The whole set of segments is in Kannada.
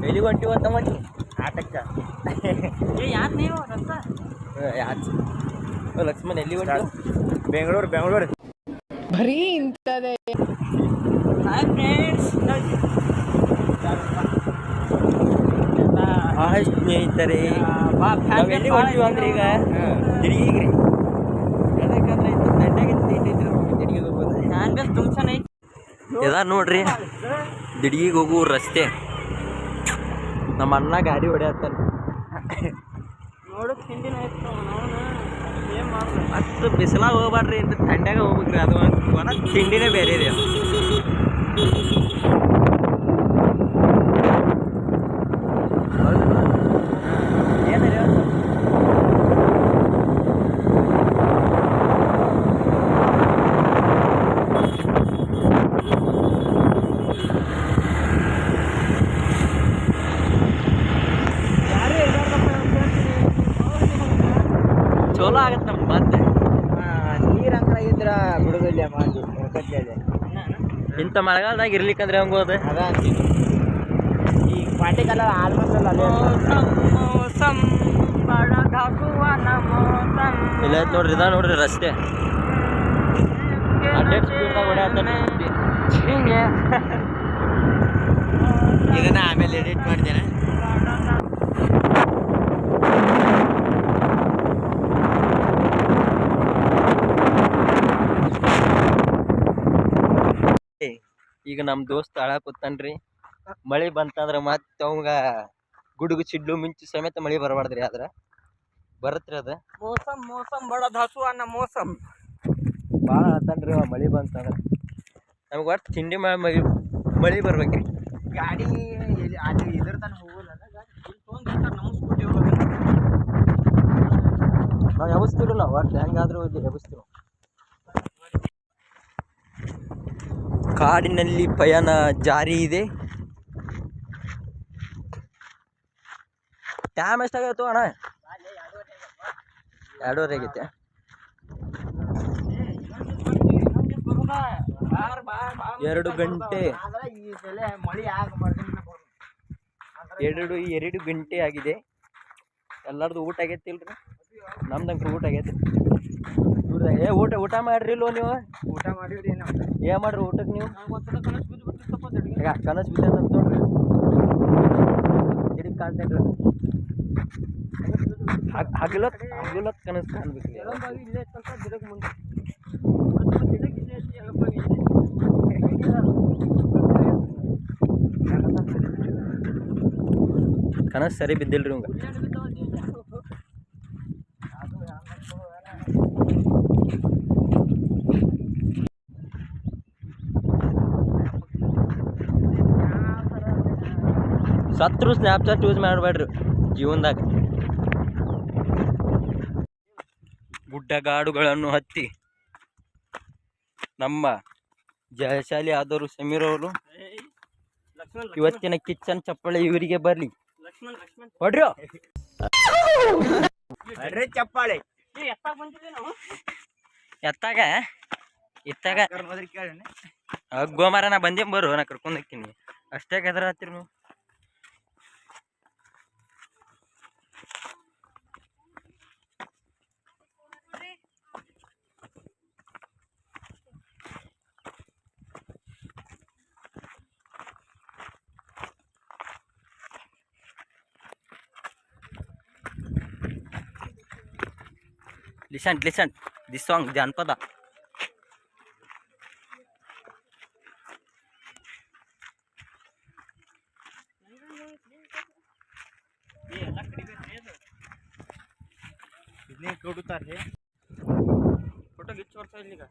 ಎಲ್ಲಿಗೆ ಹೊಂಟಿವತ್ತಮ್ಮ ನೀವು ಆಟಕ್ಕ ಯಾರು ನೀವು ರಸ್ತ ಯಾರು ಲಕ್ಷ್ಮಣ್ ಎಲ್ಲಿ ಹೊಂಟಿವ ಬೆಂಗಳೂರು ಬರೀ ಇಂಥದೇ. ಹಾಯ್ ಫ್ರೆಂಡ್ಸ್, ಹಾಯ್ ಸ್ನೇಹಿತರೆ, ನಾವು ಎಲ್ಲಿ ಹೊಂಟಿವ ಅಂದ್ರೆ ಈಗ ತಿರುಗಿಗ್ರಿ ಯಾಕಂದ್ರೆ ತಿರುಗಿಗೆ ಹೋಗೋದು ನಾನು ಬೇಸ್ ತುಮ್ಸನ್ ಐತಿ ಇದ ನೋಡ್ರಿ ದಿಡ್ಗಿಗೆ ಹೋಗು ರಸ್ತೆ. ನಮ್ಮ ಅಣ್ಣ ಗಾಡಿ ಹೊಡೆಯತ್ತಾನೆ. ನೋಡಕ್ ತಿಂಡಿನ ಆಯ್ತು ನಾವು ಏನು ಮಾಡ್ಬೇಕು. ಅಷ್ಟು ಬಿಸಿಲಾಗ ಹೋಗ್ಬಾರ್ರಿ, ಅಂತ ಥಂಡ್ಯಾಗ ಹೋಗ್ಬೇಕ್ರಿ. ಅದು ಒಣ ತಿಂಡಿನೇ ಬೇರೆ ಇದೆ. ಏನ್ರಿ ಚಲೋ ಆಗತ್ತೆ ನಮ್ಗೆ ಮತ್ತೆ. ನೀರು ಅಂಕರ ಇದ್ರ ಬಿಡುದಿಲ್ಲ ಮಾಡಿ ಮುಖದಲ್ಲಿ ಇಂಥ ಮಳೆಗಾಲದಾಗ ಇರ್ಲಿಕ್ಕಂದ್ರೆ ಹಂಗ ಹೋದ ಅದ ಈ ಪಾಟಿಗೆಲ್ಲ ಆಲ್ಮೋಸ್ಟ್ ಅಲ್ಲೇ ಮೋಸಂ ಬಡಗಾಗುವನ ಮೋಸಂ. ಇಲ್ಲ ಐತೆ ನೋಡ್ರಿ, ಇದ ನೋಡ್ರಿ ರಸ್ತೆ. ಅಡ್ಡೆಡ್ ಸ್ಪೀಡ್ದಾಗ ಹೊಡೆಯತ್ತಾನೆ. ಇದನ್ನ ಆಮೇಲೆ ಎಡಿಟ್ ಮಾಡ್ತೇನೆ. ಈಗ ನಮ್ಮ ದೋಸ್ತ ಅಳ ಕೂತಾನ್ರಿ. ಮಳೆ ಬಂತಂದ್ರೆ ಮತ್ತೆ ಅವಂಗ ಗುಡುಗು ಸಿಡ್ಲು ಮಿಂಚು ಸಮೇತ ಮಳೆ ಬರಬಾರ್ದ್ರಿ. ಆದ್ರೆ ಬರತ್ರಿ ಅದ. ಮೋಸಂ ಮೋಸಂ ಬಡದ ಹಸುವನ್ನ ಮೋಸಂ. ಭಾಳ ಆತನ್ರಿ ಮಳೆ ಬಂತಂದ್ರೆ. ನಮ್ಗೆ ಒಟ್ಟು ತಿಂಡಿ ಮಳೆ ಬರ್ಬೇಕ್ರಿ. ಗಾಡಿ ಅಲ್ಲಿ ಇದ್ರ ತನಕ ಹೋಗಲ್ಲ. ನಮ್ಮ ಸ್ಕೂಟಿ ನಾವು ಎಬ್ಸ್ತೀವಿ. ನಾವು ಒಟ್ಟು ಹೆಂಗಾದ್ರೂ ಎಬ್ಸ್ತೀವಿ. ಕಾಡಿನಲ್ಲಿ ಪಯಣ ಜಾರಿ ಇದೆ. ಟೈಮ್ ಎಷ್ಟಾಗತ್ತು ಅಣ್ಣ? 2:30 ಆಗೈತೆ. ಎರಡು ಗಂಟೆ 2 ಗಂಟೆ ಆಗಿದೆ. ಎಲ್ಲರದು ಊಟ ಆಗೈತಿ ಇಲ್ರಿ? ನಮ್ದಂಕ್ರು ಊಟ ಆಗೈತಿ. ಊಟ ಮಾಡ್ರಿ ಇಲ್ವೋ ನೀವು? ಊಟ ಮಾಡಿವ್ರಿ ನಾವು. ಏನು ಮಾಡ್ರಿ ಊಟಕ್ಕೆ ನೀವು? ಕನಸು ಬಿದ್ದ ನೋಡ್ರಿ, ಹಿಡಿದು ಕಾಣ್ತೇನ್ರಿ. ಹಗಲತ್ ಕನಸು ಕಾಣ್ಬೇಕ್ರಿ. ಕನಸು ಸರಿ ಬಿದ್ದಿಲ್ರಿ ಇವಂಗ. ಸತ್ರು ಸ್ನ್ಯಾಪ್ಚಾಟ್ ಯೂಸ್ ಮಾಡಬೇಡ್ರಿ ಜೀವನದಾಗ. ಗುಡ್ಡಗಾಡುಗಳನ್ನು ಹತ್ತಿ ನಮ್ಮ ಜಯಶಾಲಿ ಆದವರು ಸಮೀರ್ ಅವರು ಇವತ್ತಿನ ಕಿಚ್ಚನ್ ಚಪ್ಪಳೆ ಇವರಿಗೆ ಬರ್ಲಿ. ಹೊಡ್ರಿ ಚಪ್ಪಾಳೆ ಎತ್ತಾಗ ಗೋಮಾರ ನಾ ಬಂದೇ ಬರು, ನಾ ಕರ್ಕೊಂಡು ಹೋಗ್ತೀನಿ. ಅಷ್ಟೇ ಕೆದ್ರ ಹತ್ತಿರ ನೀವು. Listen, this song Janpada. ಇದನ್ನೇ ಕೊಡುತ್ತಾರೆ. ಫೋಟೋ ಗಿಚ್ಚು ವರ್ಷ ಇಲ್ಲಿಗ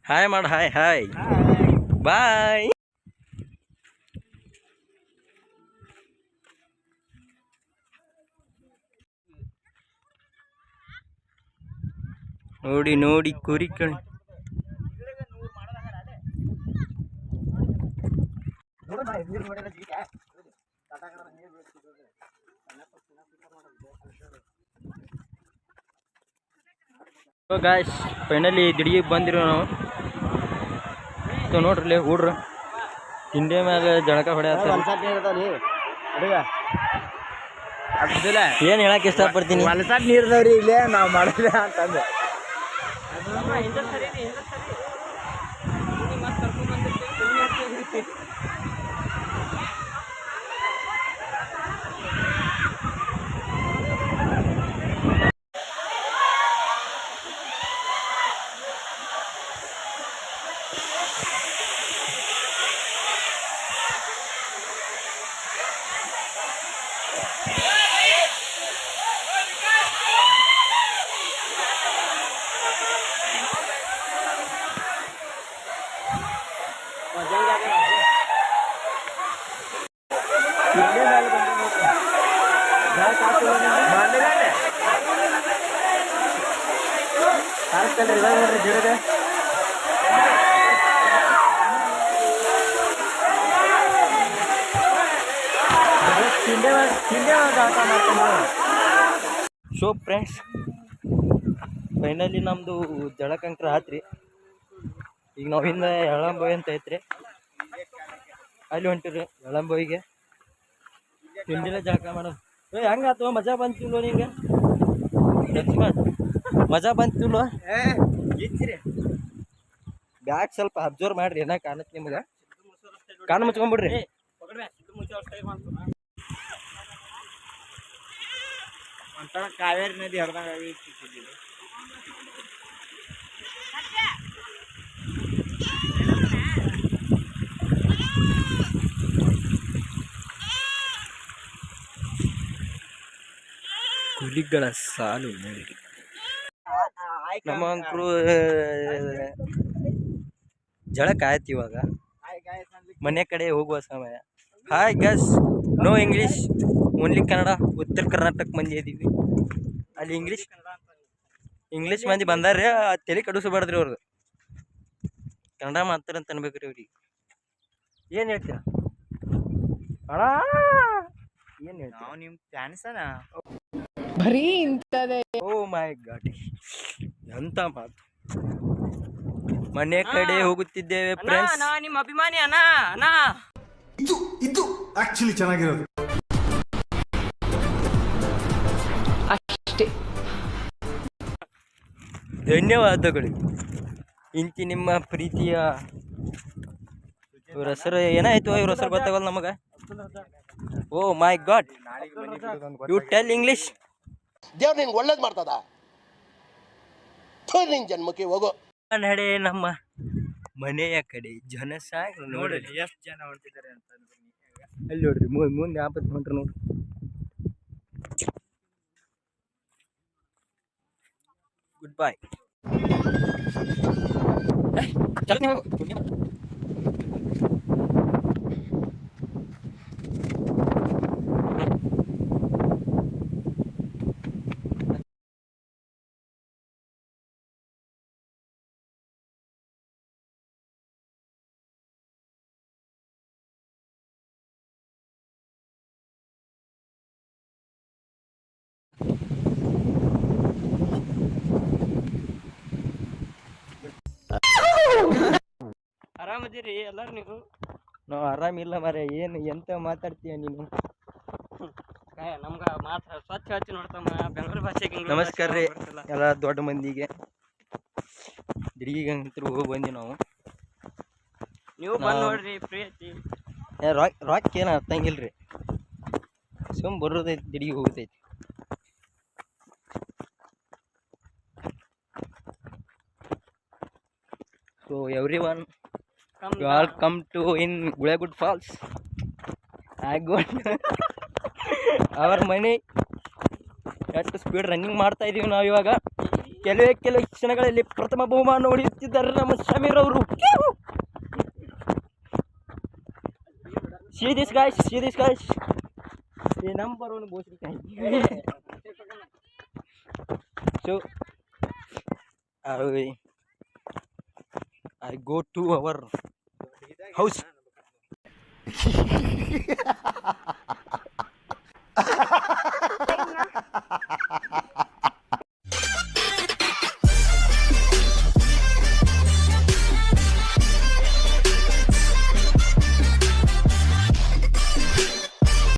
ಹಾಯ್ ಮಾಡು, ಹಾಯ್ ಬಾಯ್. ನೋಡಿ ಕುರಿ ಕಣಿ. ಸೊ ಗಾಯ್ಸ್ ಫೈನಲಿ ದಿಢೀಗೆ ಬಂದಿರೋ ನಾವು. ಸೊ ನೋಡ್ರಿ ಹುಡ್ರು ತಿಂಡಿ ಮ್ಯಾಗ ಜಳಕ ಹೊಡೆಯತ್ತ. ಏನು ಹೇಳಕ್ ಇಷ್ಟಪಡ್ತೀನಿ, ಹೊಲಸಾಟ್ ನೀರ್ದವ್ರಿ ಇಲ್ಲೇ ನಾವು ಮಾಡಿಲ್ಲ ಅಂತಂದು. ಸೊ ಫ್ರೆಂಡ್ಸ್ ಫೈನಲಿ ನಮ್ಮದು ಜಳಕಂಕ್ರ ಆತ್ರಿ. ಈಗ ನಾವು ಹಿಂದೆ ಎಳಂಬೋಯಿ ಅಂತ ಐತ್ರಿ, ಅಲ್ಲಿ ಹೊಂಟಿರಿ ಎಳಂಬೋಯಿಗೆ. ತಿಂಡಿಲ್ಲ ಜಳಕ ಮಾಡೋದು. ಹೆಂಗಾತು ಮಜಾ ಬಂತಿಲ್ವ ನಿಂಗೆ? ಮಜಾ ಬಂತಿಲ್ವ? ಬ್ಯಾಗ್ ಸ್ವಲ್ಪ ಅಬ್ಸರ್ವ್ ಮಾಡ್ರಿ, ಏನ ಕಾಣತ್ ನಿಮ್ಗೆ. ಕಾಣ ಮುಚ್ಕೊಂಡ್ಬಿಡ್ರಿ. ಕಾವೇರಿ ನದಿ ಹರಿದಾಗ ಹುಲಿಗಳ ಸಾಲು ನೋಡಿ. ನಮ್ಮ ಅಂಕರು ಜಳಕ ಆಯ್ತು, ಇವಾಗ ಮನೆ ಕಡೆ ಹೋಗುವ ಸಮಯ. Hi guys, no English, only Kannada. Uttara Karnataka ಮಂದಿ ಇದೀವಿ. ಅಲ್ಲಿ ಇಂಗ್ಲೀಷ್ ಮಂದಿ ಬಂದಾರ್ರಿ, ತಲೆ ಕಡಿಸಬಾರ್ದ್ರಿ ಅವ್ರದ್ದು. ಕನ್ನಡ ಮಾತಾರಂತ ಅನ್ಬೇಕ್ರಿ ಅವ್ರಿಗೆ. ಏನು ಹೇಳ್ತೀರ ಅಣ್ಣ? ಏನು ಹೇಳ್ತೀರ? ನಾವು ನಿಮ್ಮ ಫ್ಯಾನ್ಸನ. ಬರೀ ಇಂಥದೇ. ಓ ಮೈ ಗಾಡ್, ಎಂತ ಮಾತು. ಮನೆ ಕಡೆ ಹೋಗುತ್ತಿದ್ದೇವೆ ಫ್ರೆಂಡ್ಸ್. ನಿಮ್ಮ ಅಭಿಮಾನಿ ಅಣ್ಣ. ಇದು ಆಕ್ಚುಲಿ ಚೆನ್ನಾಗಿರೋದು. ಅಷ್ಟೇ. ಧನ್ಯವಾದಗಳು. ಇಂತಿ ನಿಮ್ಮ ಪ್ರೀತಿಯ ಇವ್ರ ಹೆಸರು ಏನಾಯ್ತು? ಇವ್ರ ಹೆಸರು ಗೊತ್ತಾಗಲ್ಲ ನಮಗ. ಓ ಮೈ ಗಾಡ್, ಯು ಟೆಲ್ ಇಂಗ್ಲಿಷ್. ದೇವ್ರು ನಿನ್ಗೆ ಒಳ್ಳೇದು ಮಾಡ್ತದ, ನಿನ್ ಜನ್ಮಕ್ಕೆ ಹೋಗೋ. ನಡೆ ನಮ್ಮ ಮನೆಯ ಕಡೆ ಜನಸಾಗರ ನೋಡ್ರಿ, ಎಷ್ಟು ಜನ ಹೊಂಟಿದ್ದಾರೆ ಅಂತ. ಅಲ್ಲಿ ನೋಡ್ರಿ ಮುಂದೆ ಆಪತ್ತು ಹೊಂಟ್ರ ನೋಡ್ರಿ. ಗುಡ್ ಬಾಯ್. ಆರಾಮದಿರಿ ಎಲ್ಲಾರು ನೀವು? ನಾವು ಆರಾಮಿಲ್ಲ ಮಾರ. ಏನು ಎಂತ ಮಾತಾಡ್ತೀಯ ನೀನು? ನಮ್ಗ ಮಾತ್ರ ಸ್ವಚ್ಛ ಹಚ್ಚಿ ನೋಡ್ತಮ್ಮ ಬೆಂಗಳೂರು ಭಾಷೆಗೆ. ನಮಸ್ಕಾರ ರೀ ಎಲ್ಲ ದೊಡ್ಡ ಮಂದಿಗೆ. ದಿಢೀಗಂತೂ ಹೋಗಿ ಬಂದಿ ನಾವು. ನೀವು ಬಂದು ನೋಡ್ರಿ, ಫ್ರೀ ಐತಿ. ರಾಕ್ ಏನು ಹತ್ತಂಗಿಲ್ರಿ, ಸುಮ್ ಬರೋದೈತಿ, ದಿಢೀಗೆ ಹೋಗ್ತೈತಿ. So everyone, you all come to in Gulagut Falls. I got our ಮನೆ ಎಷ್ಟು ಸ್ಪೀಡ್ ರನ್ನಿಂಗ್ ಮಾಡ್ತಾ ಇದೀವಿ ನಾವು ಇವಾಗ. ಕೆಲವೇ ಕ್ಷಣಗಳಲ್ಲಿ ಪ್ರಥಮ ಬಹುಮಾನ ಹೊಡೆಯುತ್ತಿದ್ದಾರೆ ನಮ್ಮ ಶಮೀರ್ ಅವರು. See this guys, the number one boss guy. So I go to our house.